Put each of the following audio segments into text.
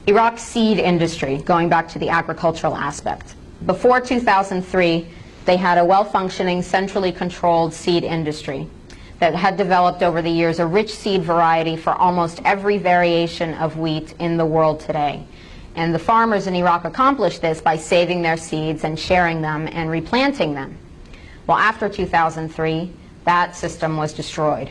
Iraq's seed industry, going back to the agricultural aspect. Before 2003, they had a well-functioning, centrally controlled seed industry that had developed over the years a rich seed variety for almost every variation of wheat in the world today. And the farmers in Iraq accomplished this by saving their seeds and sharing them and replanting them. Well, after 2003, that system was destroyed.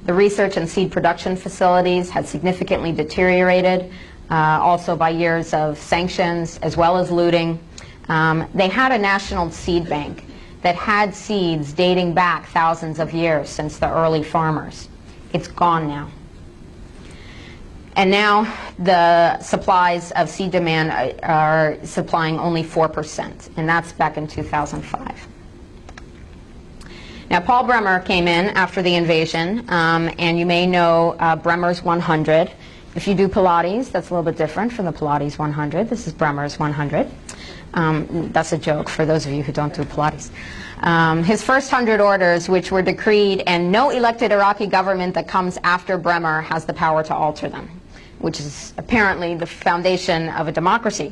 The research and seed production facilities had significantly deteriorated, also by years of sanctions as well as looting. They had a national seed bank that had seeds dating back thousands of years since the early farmers. It's gone now. And now the supplies of seed demand are supplying only 4%, and that's back in 2005. Now, Paul Bremer came in after the invasion, and you may know Bremer's 100. If you do Pilates, that's a little bit different from the Pilates 100. This is Bremer's 100. That's a joke for those of you who don't do Pilates. His first 100 orders, which were decreed, and no elected Iraqi government that comes after Bremer has the power to alter them, which is apparently the foundation of a democracy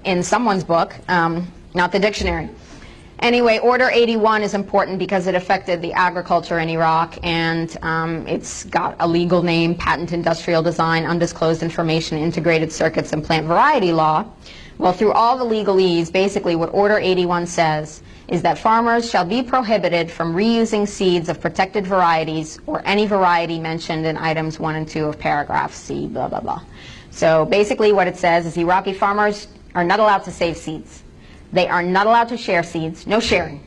in someone's book, not the dictionary. Anyway, Order 81 is important because it affected the agriculture in Iraq, and it's got a legal name: Patent Industrial Design, Undisclosed Information, Integrated Circuits, and Plant Variety Law. Well, through all the legalese, basically what Order 81 says is that farmers shall be prohibited from reusing seeds of protected varieties or any variety mentioned in items 1 and 2 of paragraph C, blah, blah, blah. So basically what it says is Iraqi farmers are not allowed to save seeds. They are not allowed to share seeds, no sharing,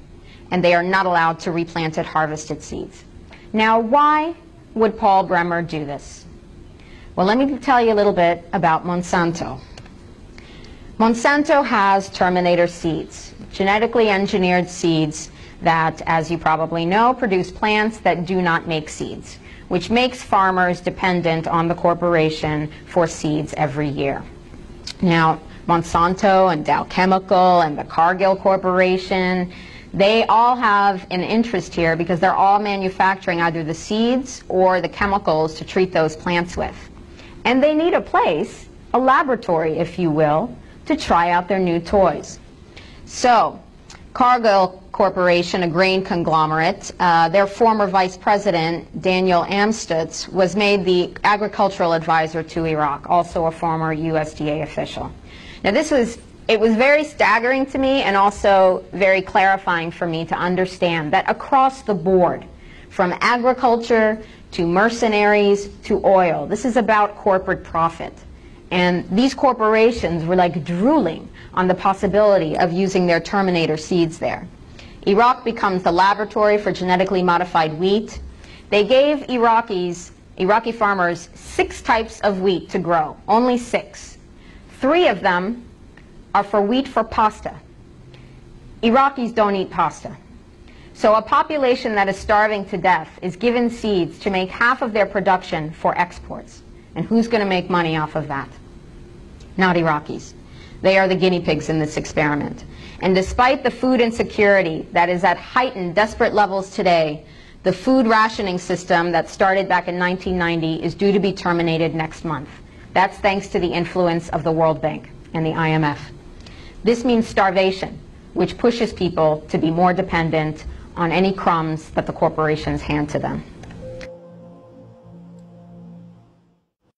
and they are not allowed to replant harvested seeds. Now, why would Paul Bremer do this? Well, let me tell you a little bit about Monsanto. Monsanto has terminator seeds, genetically engineered seeds that, as you probably know, produce plants that do not make seeds, which makes farmers dependent on the corporation for seeds every year. Now, Monsanto and Dow Chemical and the Cargill Corporation, they all have an interest here because they're all manufacturing either the seeds or the chemicals to treat those plants with. And they need a place, a laboratory, if you will, to try out their new toys. So, Cargill Corporation, a grain conglomerate, their former vice president, Daniel Amstutz, was made the agricultural advisor to Iraq, also a former USDA official. Now it was very staggering to me and also very clarifying for me to understand that across the board, from agriculture to mercenaries to oil, this is about corporate profit. And these corporations were like drooling on the possibility of using their terminator seeds there. Iraq becomes the laboratory for genetically modified wheat. They gave Iraqi farmers 6 types of wheat to grow, only 6. 3 of them are for wheat for pasta. Iraqis don't eat pasta. So a population that is starving to death is given seeds to make half of their production for exports. And who's going to make money off of that? Not Iraqis. They are the guinea pigs in this experiment. And despite the food insecurity that is at heightened, desperate levels today, the food rationing system that started back in 1990 is due to be terminated next month. That's thanks to the influence of the World Bank and the IMF. This means starvation, which pushes people to be more dependent on any crumbs that the corporations hand to them.